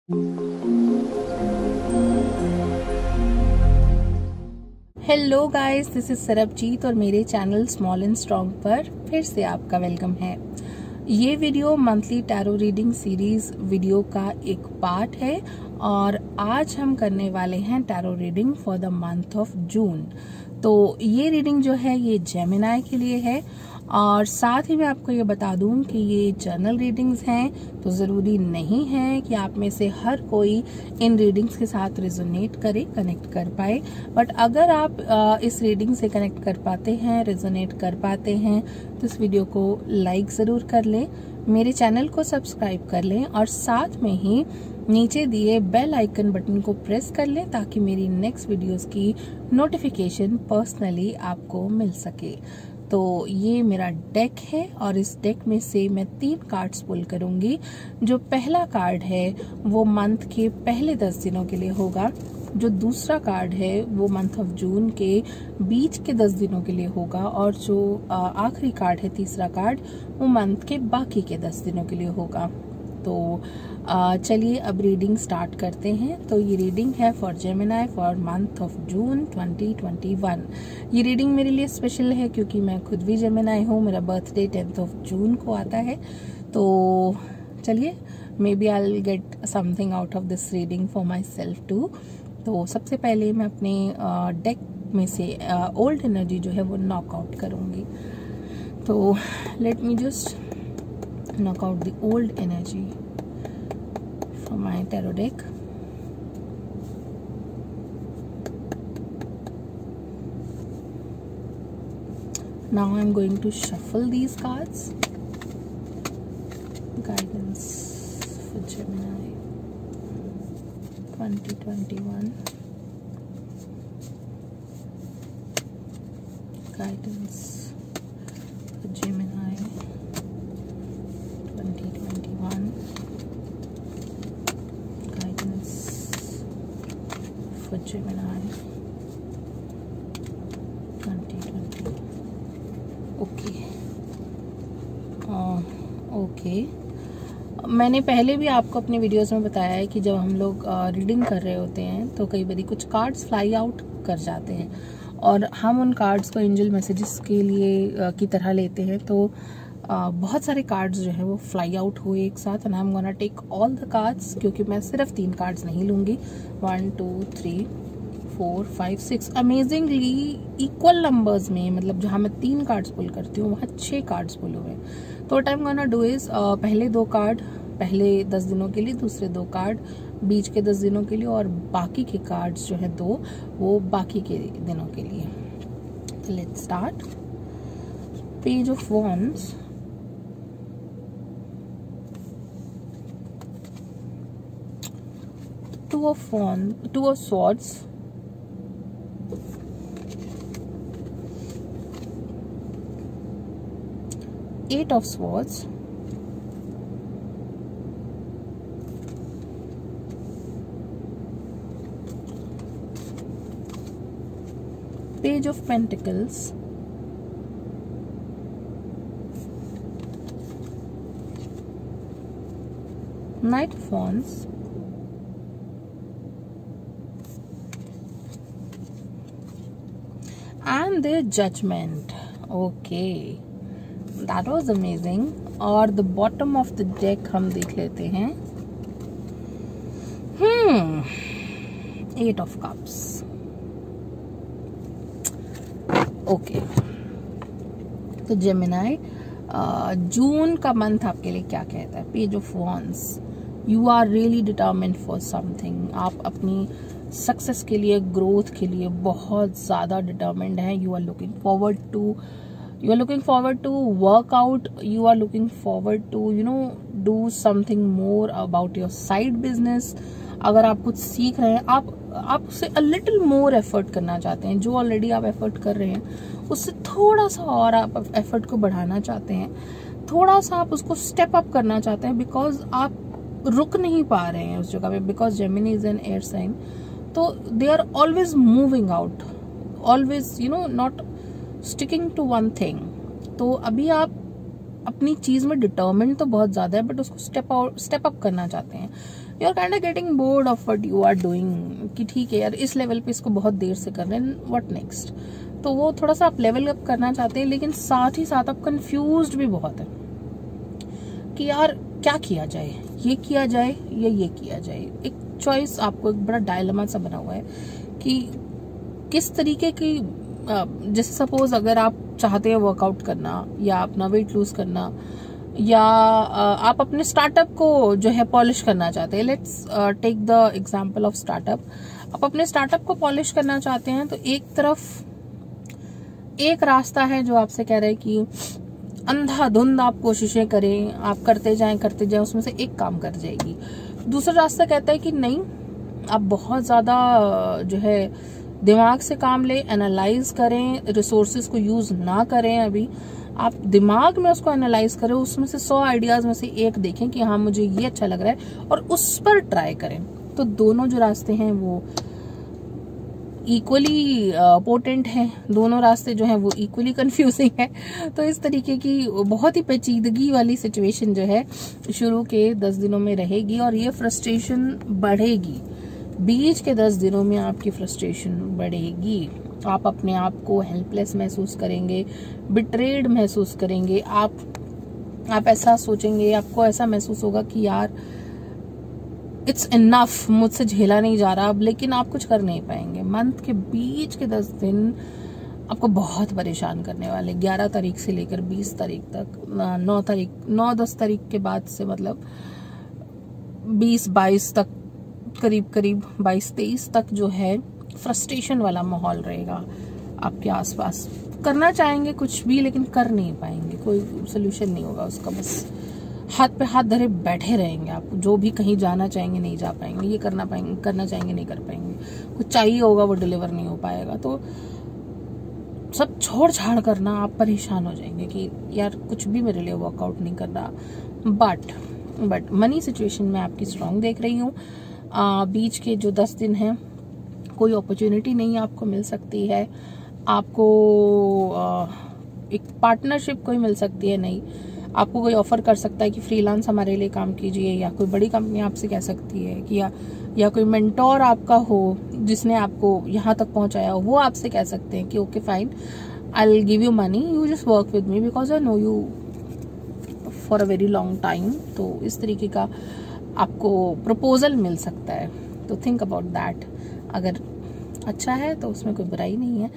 Hello guys, this is Sarabjit और मेरे channel small and strong पर फिर से आपका वेलकम है। ये video monthly tarot reading series video का एक पार्ट है और आज हम करने वाले हैं tarot reading for the month of June. तो ये रीडिंग जो है ये जेमिनाई के लिए है और साथ ही मैं आपको ये बता दूं कि ये जर्नल रीडिंग्स हैं, तो ज़रूरी नहीं है कि आप में से हर कोई इन रीडिंग्स के साथ रेजोनेट करे, कनेक्ट कर पाए। बट अगर आप इस रीडिंग से कनेक्ट कर पाते हैं, रेजोनेट कर पाते हैं, तो इस वीडियो को लाइक ज़रूर कर लें, मेरे चैनल को सब्सक्राइब कर लें और साथ में ही नीचे दिए बेल आइकन बटन को प्रेस कर लें ताकि मेरी नेक्स्ट वीडियोस की नोटिफिकेशन पर्सनली आपको मिल सके। तो ये मेरा डेक है और इस डेक में से मैं 3 कार्ड्स पुल करूंगी। जो पहला कार्ड है वो मंथ के पहले 10 दिनों के लिए होगा, जो दूसरा कार्ड है वो मंथ ऑफ जून के बीच के 10 दिनों के लिए होगा और जो आखिरी कार्ड है, तीसरा कार्ड, वो मंथ के बाकी के 10 दिनों के लिए होगा। तो चलिए अब रीडिंग स्टार्ट करते हैं। तो ये रीडिंग है for Gemini for month of June 2021। ये रीडिंग मेरे लिए स्पेशल है क्योंकि मैं खुद भी जेमिनाई हूँ, मेरा बर्थडे 10th ऑफ जून को आता है। तो चलिए, maybe I will get something out of this reading for myself too. तो सबसे पहले मैं अपने डेक में से ओल्ड एनर्जी जो है वो नॉक आउट करूँगी। तो let me just knock out the old energy from my tarot deck. Now I'm going to shuffle these cards. Guidance for Gemini 2021. Guidance for Gemini 2021. For Gemini 2020. Okay. मैंने पहले भी आपको अपने वीडियोस में बताया है कि जब हम लोग रीडिंग कर रहे होते हैं तो कई बार कुछ कार्ड्स फ्लाई आउट कर जाते हैं और हम उन कार्ड्स को एंजल मैसेजेस के लिए की तरह लेते हैं। तो बहुत सारे कार्ड्स जो है वो फ्लाई आउट हुए एक साथ and I am gonna take all the cards, क्योंकि मैं सिर्फ 3 कार्ड्स नहीं लूंगी। 1 2 3 4 5 6 अमेजिंगली इक्वल नंबर्स में, मतलब जहां मैं 3 कार्ड्स पुल करती हूँ वहां 6 कार्ड्स पुल हुए। तो what I am gonna do is, पहले 2 कार्ड पहले 10 दिनों के लिए, दूसरे 2 कार्ड बीच के 10 दिनों के लिए और बाकी के कार्ड्स जो है 2 वो बाकी के दिनों के लिए। Let's start. Page of wands, Two of Swords, Eight of Swords, Page of Pentacles, Knight of Wands, and their Judgment. Okay, that was amazing. और the bottom of the deck हम देख लेते हैं। Eight of Cups. Okay, तो Gemini June का month आपके लिए क्या कहता है? Page of wands, you are really determined for something. आप अपनी सक्सेस के लिए, ग्रोथ के लिए बहुत ज्यादा डिटरमिन्ड हैं। You are looking forward to work out, you are looking forward to do something more about your side business. अगर आप कुछ सीख रहे हैं, आप उससे अ लिटिल मोर एफर्ट करना चाहते हैं। जो ऑलरेडी आप एफर्ट कर रहे हैं उससे थोड़ा सा और आप एफर्ट को बढ़ाना चाहते हैं, थोड़ा सा आप उसको स्टेप अप करना चाहते हैं, बिकॉज आप रुक नहीं पा रहे हैं उस जगह पे। Because Gemini is an air sign, तो they are always moving out, always not sticking to one thing. तो अभी आप अपनी चीज में डिटर्मिन्ड तो बहुत ज्यादा है, बट उसको स्टेप अप करना चाहते हैं। You are kind of getting bored of what you are doing, कि ठीक है यार इस लेवल पे इसको बहुत देर से कर रहे हैं, व्हाट नेक्स्ट। तो वो थोड़ा सा आप लेवल अप करना चाहते हैं, लेकिन साथ ही साथ आप कंफ्यूज्ड भी बहुत है कि यार क्या किया जाए, ये किया जाए या ये किया जाए। एक चॉइस आपको, एक बड़ा डायलेमा सा बना हुआ है कि किस तरीके की, जैसे सपोज अगर आप चाहते हैं वर्कआउट करना या अपना वेट लूज करना, या आप अपने स्टार्टअप को जो है पॉलिश करना चाहते हैं। Let's take the example of startup. आप अपने स्टार्टअप को पॉलिश करना चाहते हैं, तो एक तरफ एक रास्ता है जो आपसे कह रहे हैं कि अंधाधुंध आप कोशिशें करें, आप करते जाएं, उसमें से एक काम कर जाएगी। दूसरा रास्ता कहता है कि नहीं, आप बहुत ज्यादा जो है दिमाग से काम ले, एनालाइज करें, रिसोर्सेज को यूज ना करें। अभी आप दिमाग में उसको एनालाइज करें, उसमें से 100 आइडियाज में से एक देखें कि हाँ मुझे ये अच्छा लग रहा है और उस पर ट्राई करें। तो दोनों जो रास्ते हैं वो इक्वली पोटेंट हैं, दोनों रास्ते जो हैं वो इक्वली कंफ्यूजिंग है। तो इस तरीके की बहुत ही पेचीदगी वाली सिचुएशन जो है शुरू के 10 दिनों में रहेगी, और ये फ्रस्ट्रेशन बढ़ेगी। बीच के 10 दिनों में आपकी फ्रस्ट्रेशन बढ़ेगी। आप अपने आप को हेल्पलेस महसूस करेंगे, बिट्रेड महसूस करेंगे। आप ऐसा सोचेंगे, आपको ऐसा महसूस होगा कि यार इट्स इनफ, मुझसे झेला नहीं जा रहा अब, लेकिन आप कुछ कर नहीं पाएंगे। मंथ के बीच के 10 दिन आपको बहुत परेशान करने वाले, 11 तारीख से लेकर 20 तारीख तक, 9-10 तारीख के बाद से मतलब 20-22 तक, करीब 22-23 तक जो है फ्रस्ट्रेशन वाला माहौल रहेगा आपके आसपास। करना चाहेंगे कुछ भी, लेकिन कर नहीं पाएंगे, कोई सोल्यूशन नहीं होगा उसका, बस हाथ पे हाथ धरे बैठे रहेंगे। आप जो भी कहीं जाना चाहेंगे नहीं जा पाएंगे, ये करना चाहेंगे नहीं कर पाएंगे, कुछ चाहिए होगा वो डिलीवर नहीं हो पाएगा। तो सब छोड़ छाड़ करना, आप परेशान हो जाएंगे कि यार कुछ भी मेरे लिए वर्कआउट नहीं कर रहा। बट मनी सिचुएशन में आपकी स्ट्रांग देख रही हूँ। बीच के जो 10 दिन हैं कोई अपॉर्चुनिटी नहीं आपको मिल सकती है, आपको एक पार्टनरशिप कोई मिल सकती है, नहीं आपको कोई ऑफर कर सकता है कि फ्रीलांस हमारे लिए काम कीजिए, या कोई बड़ी कंपनी आपसे कह सकती है कि या कोई मेंटोर आपका हो जिसने आपको यहाँ तक पहुंचाया हो, वो आपसे कह सकते हैं कि okay fine, I will give you money, you just work with me because I know you for a very long time. तो इस तरीके का आपको प्रपोजल मिल सकता है। तो थिंक अबाउट दैट। अगर अच्छा है तो उसमें कोई बुराई नहीं है,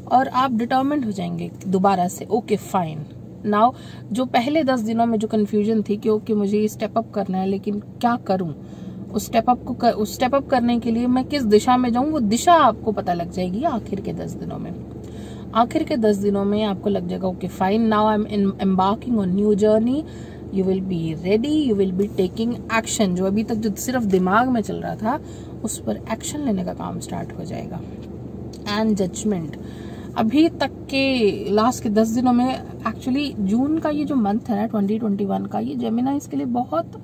और आप डिटर्मिन्ड हो जाएंगे दोबारा से। ओके फाइन, नाउ जो पहले 10 दिनों में जो कंफ्यूजन थी कि ओके मुझे ये स्टेप अप करना है, लेकिन क्या करूं, उस स्टेप अप करने के लिए मैं किस दिशा में जाऊं, वो दिशा आपको पता लग जाएगी आखिर के 10 दिनों में। आखिर के 10 दिनों में आपको लग जाएगा okay fine, now I am embarking on new journey, you will be ready, you will be taking action. जो अभी तक जो सिर्फ दिमाग में चल रहा था उस पर एक्शन लेने का काम स्टार्ट हो जाएगा। एंड जजमेंट, अभी तक के लास्ट के 10 दिनों में, एक्चुअली जून का ये जो मंथ है ना 2021 का, ये जेमिनाई इसके लिए बहुत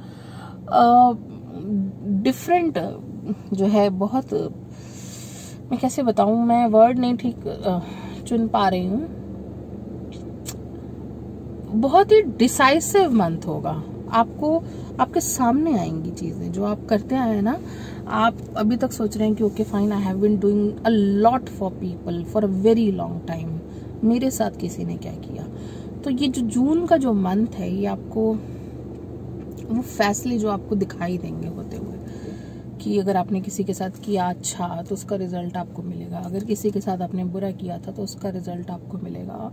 डिफरेंट जो है, बहुत, मैं कैसे बताऊं, मैं वर्ड नहीं ठीक चुन पा रही हूँ, बहुत ही डिसाइसिव मंथ होगा। आपको आपके सामने आएंगी चीजें जो आप करते आए हैं ना। आप अभी तक सोच रहे हैं कि okay fine, I have been doing a lot for people for a very long time, मेरे साथ किसी ने क्या किया। तो ये जो जून का जो मंथ है, ये आपको वो फैसले जो आपको दिखाई देंगे होते हुए कि अगर आपने किसी के साथ किया अच्छा तो उसका रिजल्ट आपको मिलेगा, अगर किसी के साथ आपने बुरा किया था तो उसका रिजल्ट आपको मिलेगा।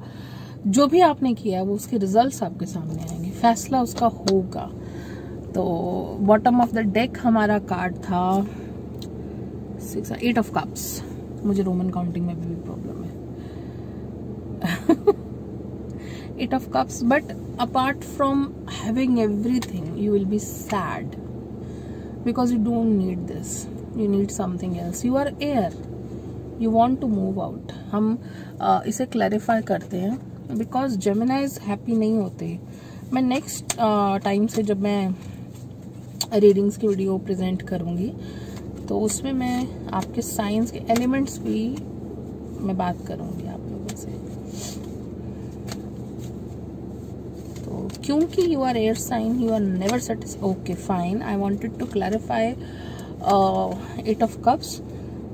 जो भी आपने किया वो उसके रिजल्ट्स आपके सामने आएंगे, फैसला उसका होगा। तो बॉटम ऑफ द डेक हमारा कार्ड था 8 ऑफ कप्स। मुझे रोमन काउंटिंग में भी प्रॉब्लम है। 8 of cups, but apart from having everything, you will be sad because you don't need this. You need something else. You are air. You want to move out. हम इसे clarify करते हैं because Geminis happy नहीं होते। मैं next time से जब मैं रीडिंग्स की वीडियो प्रेजेंट करूंगी तो उसमें मैं आपके साइंस के एलिमेंट्स भी मैं बात करूंगी आप लोगों से। तो क्योंकि you are air sign, you are never satisfied. Okay fine, I wanted to clarify. 8 of cups,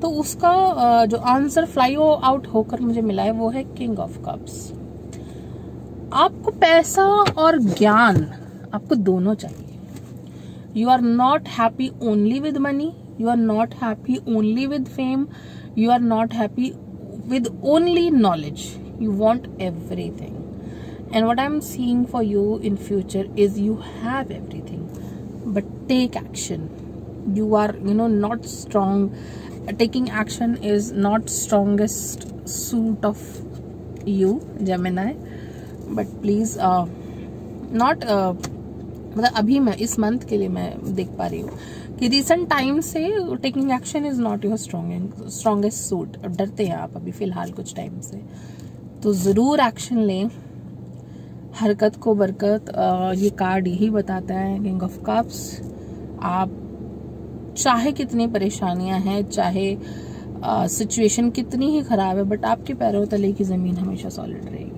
तो उसका जो आंसर फ्लाई आउट होकर मुझे मिला है वो है किंग ऑफ कप्स. आपको पैसा और ज्ञान, आपको दोनों चाहिए. You are not happy only with money, you are not happy only with fame, you are not happy with only knowledge, you want everything. And what I'm seeing for you in future is you have everything, but take action. You are not strong. Taking action is not strongest suit of you, Gemini, but please not मतलब अभी मैं इस month के लिए मैं देख पा रही हूँ कि रिसेंट टाइम से taking action is not your strongest suit. डरते हैं आप अभी फिलहाल कुछ टाइम से, तो जरूर एक्शन लें. हरकत को बरकत, ये कार्ड यही बताता है, किंग ऑफ कप्स. आप चाहे कितनी परेशानियां हैं, चाहे सिचुएशन कितनी ही खराब है, बट आपके पैरों तले की जमीन हमेशा सॉलिड रहेगी.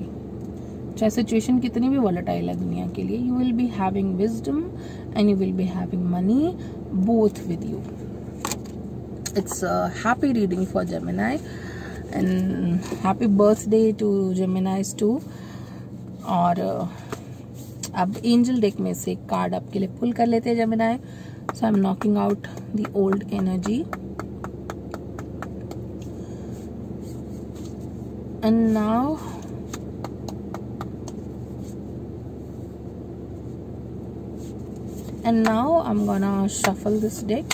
चाहे सिचुएशन कितनी भी वॉलेटाइल है दुनिया के लिए, you will be having wisdom and you will be having money both with you. It's happy reading for Gemini and happy birthday to Geminis too. और अब एंजल डेक में से एक कार्ड आपके लिए पुल कर लेते हैं Gemini. So I am knocking out the old energy and now I'm gonna shuffle this deck.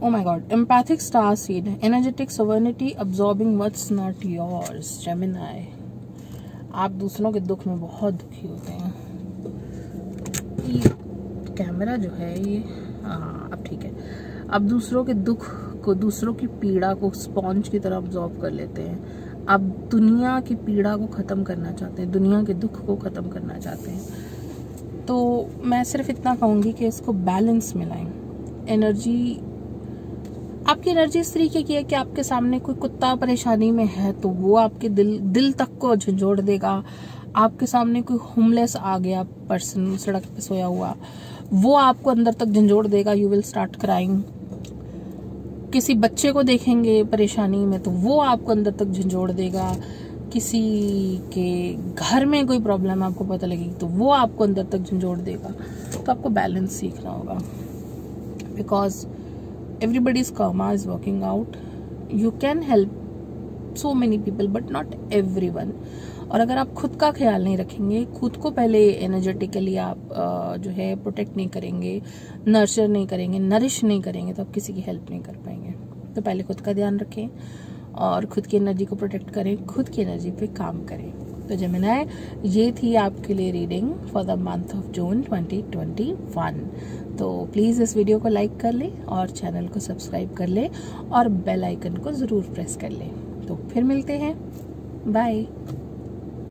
Oh my god, empathic star seed, energetic sovereignty, absorbing what's not yours. Gemini, आप दूसरों के दुख में बहुत दुखी होते हैं. ये कैमरा जो है ये अब ठीक है. आप दूसरों के दुख को, दूसरों की पीड़ा को स्पॉन्ज की तरह अब्जॉर्ब कर लेते हैं. आप दुनिया की पीड़ा को खत्म करना चाहते हैं, दुनिया के दुख को खत्म करना चाहते हैं. तो मैं सिर्फ इतना कहूंगी कि इसको बैलेंस मिलाएं. एनर्जी, आपकी एनर्जी इस तरीके की है कि आपके सामने कोई कुत्ता परेशानी में है तो वो आपके दिल तक को झंझोड़ देगा. आपके सामने कोई होमलेस आ गया पर्सन सड़क पे सोया हुआ, वो आपको अंदर तक झंझोड़ देगा. You will start crying. किसी बच्चे को देखेंगे परेशानी में तो वो आपको अंदर तक झंझोड़ देगा. किसी के घर में कोई प्रॉब्लम आपको पता लगेगी तो वो आपको अंदर तक झंझोड़ देगा. तो आपको बैलेंस सीखना होगा, because everybody's karma is working out. You can help so many people but not everyone. और अगर आप खुद का ख्याल नहीं रखेंगे, खुद को पहले एनर्जेटिकली आप जो है प्रोटेक्ट नहीं करेंगे, नर्चर नहीं करेंगे, नरिश नहीं करेंगे, तो आप किसी की हेल्प नहीं कर पाएंगे. तो पहले खुद का ध्यान रखें और खुद की एनर्जी को प्रोटेक्ट करें, खुद की एनर्जी पे काम करें. तो जेमिनाई, ये थी आपके लिए reading for the month of June 2021. तो प्लीज़ इस वीडियो को लाइक कर ले और चैनल को सब्सक्राइब कर ले और बेल आइकन को ज़रूर प्रेस कर ले. तो फिर मिलते हैं. बाय.